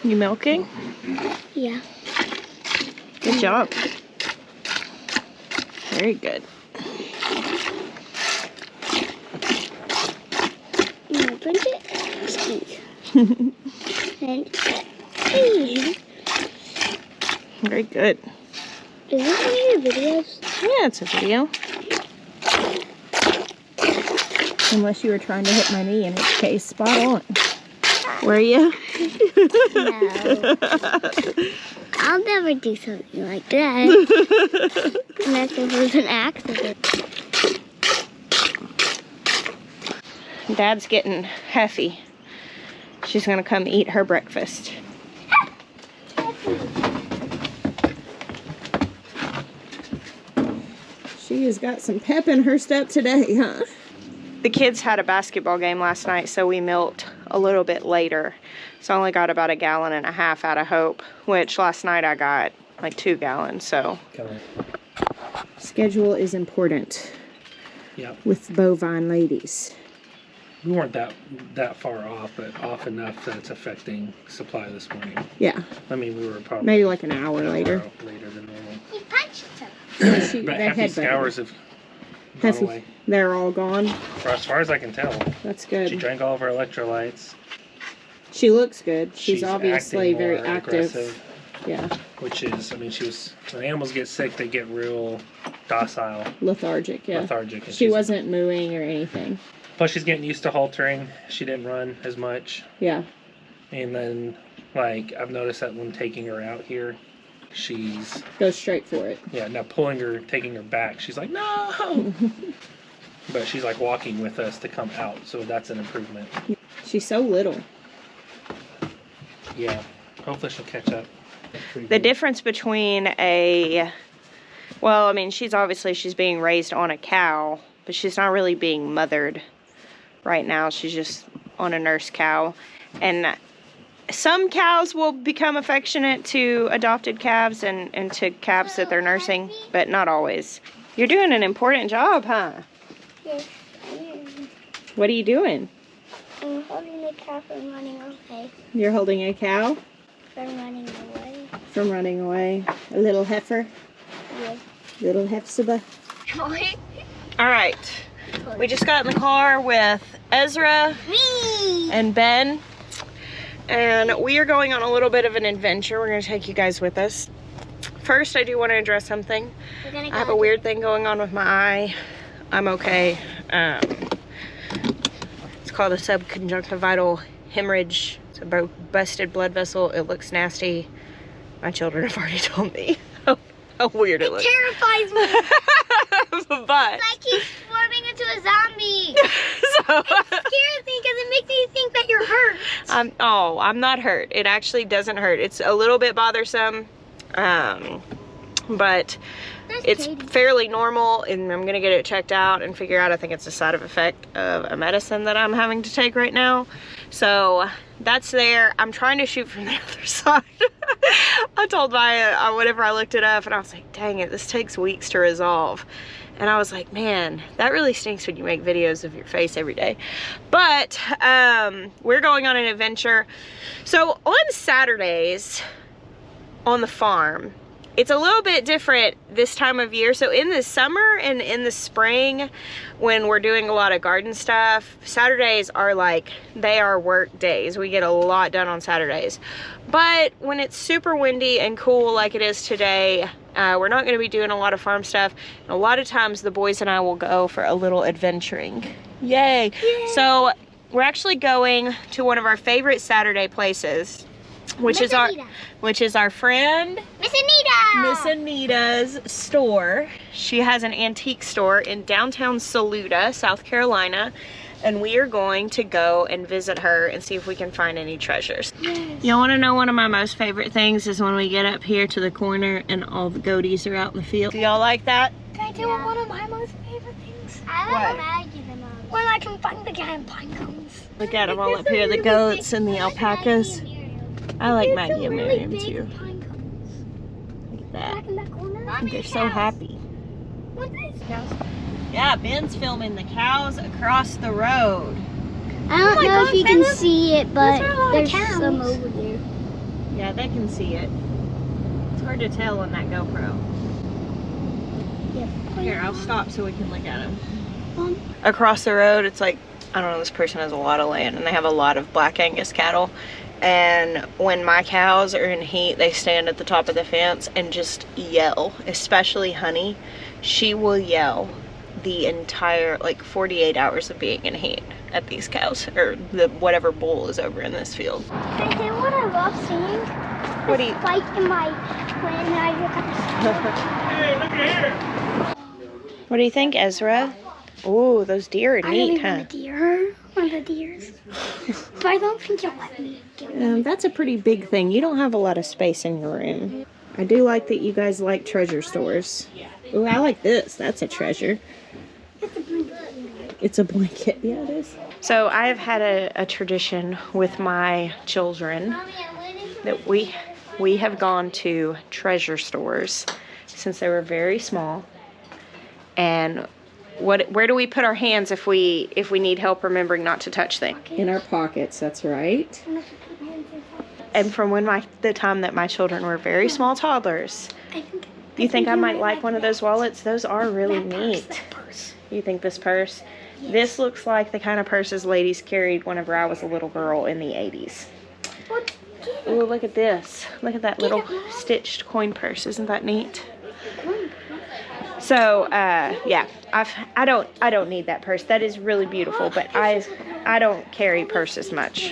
You milking? Yeah. Good job. Very good. You opened it? And Very good. is this one of your videos? Yeah, it's a video. Unless you were trying to hit my knee, in which case, spot on. Were you? No. I'll never do something like that. Unless it was an accident. Dad's getting Heffy. She's gonna come eat her breakfast. She has got some pep in her step today, huh? The kids had a basketball game last night, so we milked a little bit later. So I only got about 1.5 gallons out of Hope, which last night I got like 2 gallons, so. Schedule is important. Yep. With bovine ladies. We weren't that far off, but off enough that it's affecting supply this morning. Yeah. I mean, we were probably maybe like an hour later. Later than normal. He punched her. But half these scours have gone away. They're all gone? As far as I can tell. That's good. She drank all of her electrolytes. She looks good. She's obviously very active. Aggressive, yeah. Which is, I mean, when animals get sick, they get real docile. Lethargic, yeah. Lethargic. She wasn't mooing or anything. Plus, she's getting used to haltering. She didn't run as much. Yeah. And then, like, I've noticed that when taking her out here, she's... Goes straight for it. Yeah, now taking her back, she's like, no! But she's, like, walking with us to come out, so that's an improvement. She's so little. Yeah. Hopefully she'll catch up. The difference between well, I mean, she's being raised on a cow, but she's not really being mothered right now. She's just on a nurse cow. And some cows will become affectionate to adopted calves and to calves that they're nursing, but not always. You're doing an important job, huh? Yes, I am. What are you doing? I'm holding the cow from running away. You're holding a cow? From running away. From running away. A little heifer? Yes. Little Hephzibah. All right. We just got in the car with Ezra and Ben. And we are going on a little bit of an adventure. We're going to take you guys with us. First, I do want to address something. I have a weird thing going on with my eye. I'm okay. It's called a subconjunctival hemorrhage. It's a busted blood vessel. It looks nasty. My children have already told me how weird it looks. It terrifies me. But it's like he's forming into a zombie. So, it scares me because it makes me think that you're hurt. I'm not hurt. It actually doesn't hurt. It's a little bit bothersome, but it's fairly normal, and I'm gonna get it checked out and figure out. I think it's a side effect of a medicine that I'm having to take right now. So that's there. I'm trying to shoot from the other side. I told Maya whenever I looked it up, and I was like, dang it, this takes weeks to resolve. And I was like, man, that really stinks when you make videos of your face every day. But we're going on an adventure. So on Saturdays on the farm, it's a little bit different this time of year. So in the summer and in the spring, when we're doing a lot of garden stuff, Saturdays are they are work days. We get a lot done on Saturdays. But when it's super windy and cool like it is today, we're not going to be doing a lot of farm stuff. And a lot of times the boys and I will go for a little adventuring. Yay! Yay. So we're actually going to one of our favorite Saturday places, which is our friend Miss Anita's store. She has an antique store in downtown Saluda, South Carolina, and we are going to go and visit her and see if we can find any treasures. Yes. Y'all want to know one of my most favorite things is when we get up here to the corner and all the goatees are out in the field. Do y'all like that? Can I tell you one of my most favorite things? I like the most. When I can find the giant pine cones. Look at them all up here, the goats and the alpacas. I like Maggie and Miriam too. Look at that. They're so happy. Yeah, Ben's filming the cows across the road. I don't know if you can see it, but there's some over there. Yeah, they can see it. It's hard to tell on that GoPro. Yeah. Here, I'll stop so we can look at them. Across the road, it's like, I don't know, this person has a lot of land and they have a lot of Black Angus cattle. And when my cows are in heat, they stand at the top of the fence and just yell, especially Honey. She will yell the entire, like, 48 hours of being in heat at these cows, or the whatever bull is over in this field. Can I say what I love seeing? What do you... Fight in my when I look at Hey, look at here. What do you think, Ezra? Oh, those deer are the neat, I huh? want a deer. One of the deers. But I don't think you'll let me get one. That's a pretty big thing. You don't have a lot of space in your room. I do like that you guys like treasure stores. Oh, I like this. That's a treasure. It's a blanket. Yeah, it is. So I've had a tradition with my children that we have gone to treasure stores since they were very small. And where do we put our hands if we need help remembering not to touch things? In our pockets, that's right. And from the time that my children were very small toddlers, you think I might like one of those wallets? Those are really neat. You think this purse? Yes. This looks like the kind of purses ladies carried whenever I was a little girl in the 80s. Oh, look at this. Look at that little stitched coin purse. Isn't that neat? So, yeah, I don't need that purse. That is really beautiful, but I don't carry purses much.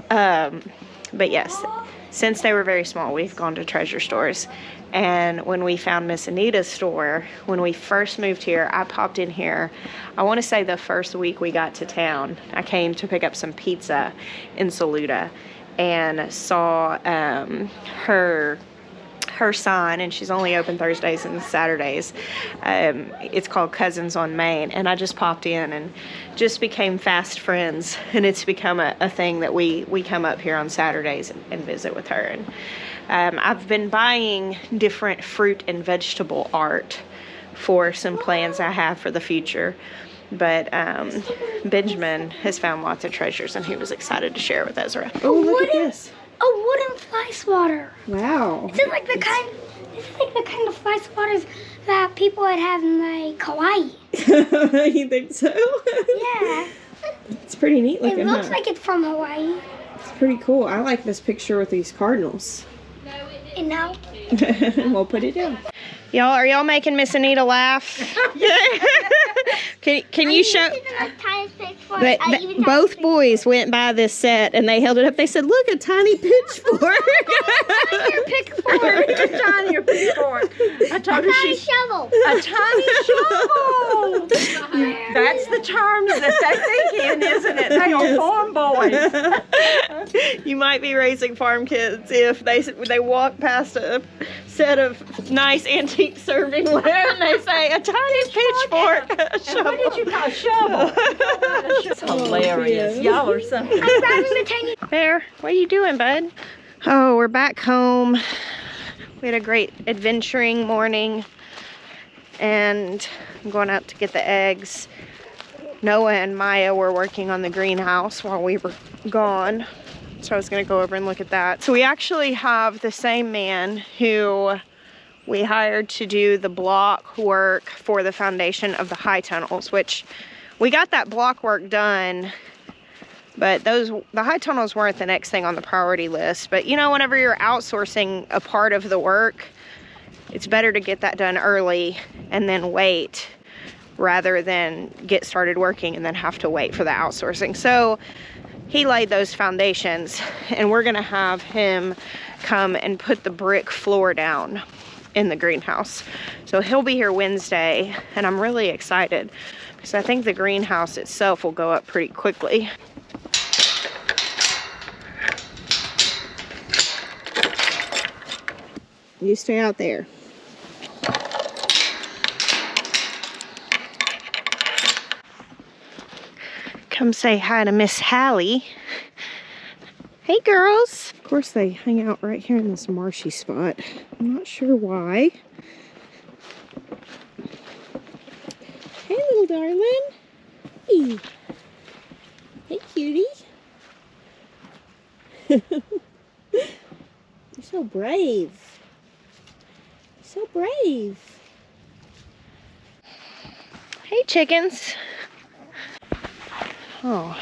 But yes, since they were very small, we've gone to treasure stores. And when we found Miss Anita's store, when we first moved here, I popped in here. I want to say the first week we got to town, I came to pick up some pizza in Saluda and saw her sign, and she's only open Thursdays and Saturdays. It's called Cousins on Main, and I just popped in and just became fast friends, and it's become a thing that we come up here on Saturdays and visit with her. And I've been buying different fruit and vegetable art for some plans I have for the future. But Benjamin has found lots of treasures, and he was excited to share with Ezra. Oh, look at this. A wooden fly swatter. Wow. This is like the kind of fly swatters that people would have in like Hawaii. You think so? Yeah. It's pretty neat looking. It looks like it's from Hawaii. It's pretty cool. I like this picture with these cardinals. And now we'll put it down. Y'all, are y'all making Miss Anita laugh? Yeah. Can you show? Both boys went by this set and they held it up. They said, "Look, a tiny pitchfork." a tinier pitchfork. I told her tiny shovel. A tiny shovel. That's the term that they think in, isn't it? They are farm boys. You might be raising farm kids if they walk past a set of nice antique servingware and they say a tiny pitchfork. What did you call a shovel? It's hilarious. Y'all are something. I'm grabbing the tiny. Bear, what are you doing, bud? Oh, we're back home. We had a great adventuring morning and I'm going out to get the eggs. Noah and Maya were working on the greenhouse while we were gone. So I was gonna go over and look at that. So we actually have the same man who we hired to do the block work for the foundation of the high tunnels, which we got that block work done, but the high tunnels weren't the next thing on the priority list. But you know, whenever you're outsourcing a part of the work, it's better to get that done early and then wait rather than get started working and then have to wait for the outsourcing. So he laid those foundations and we're gonna have him come and put the brick floor down in the greenhouse. So he'll be here Wednesday and I'm really excited because I think the greenhouse itself will go up pretty quickly. You stay out there. Come say hi to Miss Hallie. Hey girls. Of course they hang out right here in this marshy spot. I'm not sure why. Hey little darling. Hey, hey cutie. You're so brave. So brave. Hey, chickens. Oh,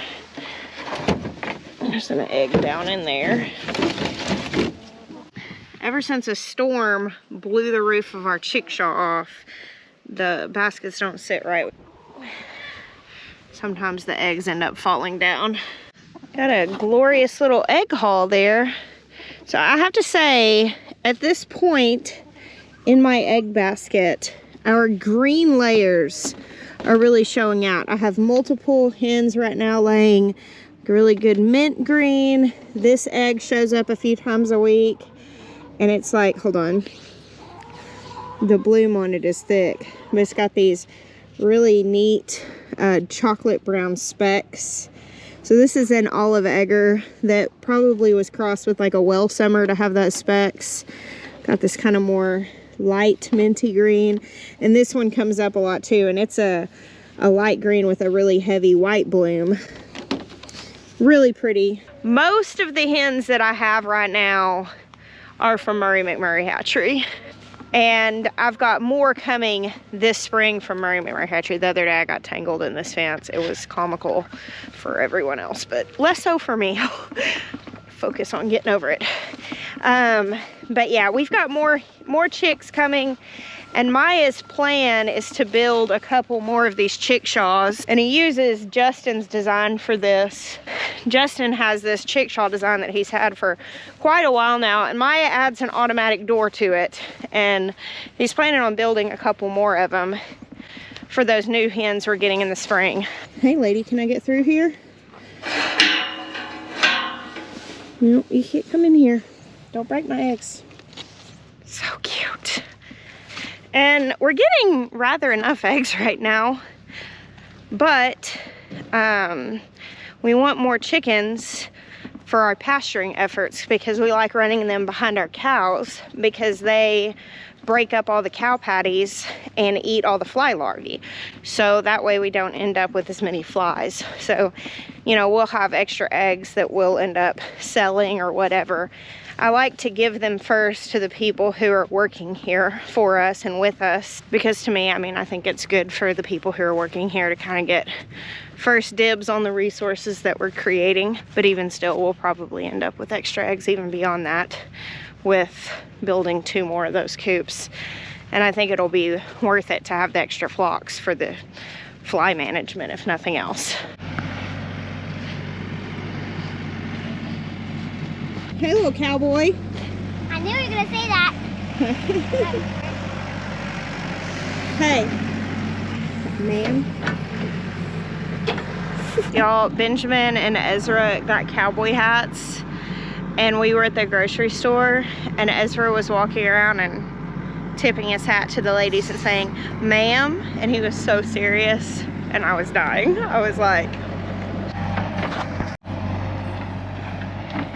there's an egg down in there. Ever since a storm blew the roof of our chickshaw off, the baskets don't sit right. Sometimes the eggs end up falling down. Got a glorious little egg haul there. So I have to say, at this point in my egg basket, our green layers are really showing out. I have multiple hens right now laying really good mint green. This egg shows up a few times a week, and it's like, hold on, the bloom on it is thick, but it's got these really neat chocolate brown specks. So this is an olive egger that probably was crossed with like a well summer to have that specks. Got this kind of more light minty green, and this one comes up a lot too, and it's a light green with a really heavy white bloom. Really pretty. Most of the hens that I have right now are from Murray McMurray Hatchery, and I've got more coming this spring from Murray McMurray Hatchery. The other day I got tangled in this fence. It was comical for everyone else, but less so for me. Focus on getting over it. But yeah, we've got more chicks coming, and Maya's plan is to build a couple more of these chickshaws, and he uses Justin's design for this. Justin has this chickshaw design that he's had for quite a while now, and Maya adds an automatic door to it, and he's planning on building a couple more of them for those new hens we're getting in the spring. Hey lady, can I get through here? No, you can't come in here. Don't break my eggs. So cute. And we're getting rather enough eggs right now, but we want more chickens for our pasturing efforts, because we like running them behind our cows because they break up all the cow patties and eat all the fly larvae. So that way we don't end up with as many flies. So, you know, we'll have extra eggs that we'll end up selling or whatever. I like to give them first to the people who are working here for us and with us, because to me, I mean, I think it's good for the people who are working here to kind of get first dibs on the resources that we're creating. But even still, we'll probably end up with extra eggs even beyond that with building 2 more of those coops. And I think it'll be worth it to have the extra flocks for the fly management, if nothing else. Hey, little cowboy. I knew you were gonna say that. Hey, man. Y'all, Benjamin and Ezra got cowboy hats, and we were at the grocery store, and Ezra was walking around and tipping his hat to the ladies and saying, "Ma'am," and he was so serious, and I was dying. I was like,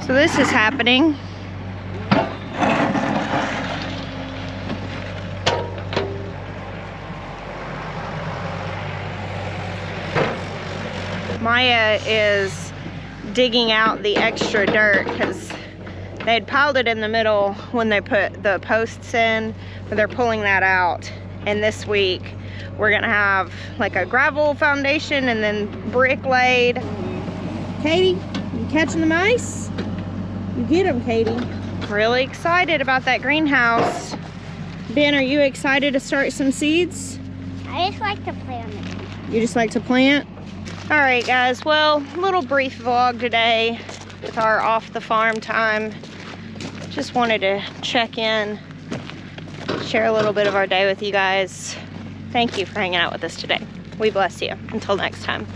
so this is happening. Maya is digging out the extra dirt because they had piled it in the middle when they put the posts in, but they're pulling that out. And this week we're gonna have like a gravel foundation and then brick laid. Katie, you catching the mice? You get them, Katie. Really excited about that greenhouse. Ben, are you excited to start some seeds? I just like to play on it. You just like to plant? All right, guys, well, little brief vlog today with our off the farm time. Just wanted to check in, share a little bit of our day with you guys. Thank you for hanging out with us today. We bless you. Until next time.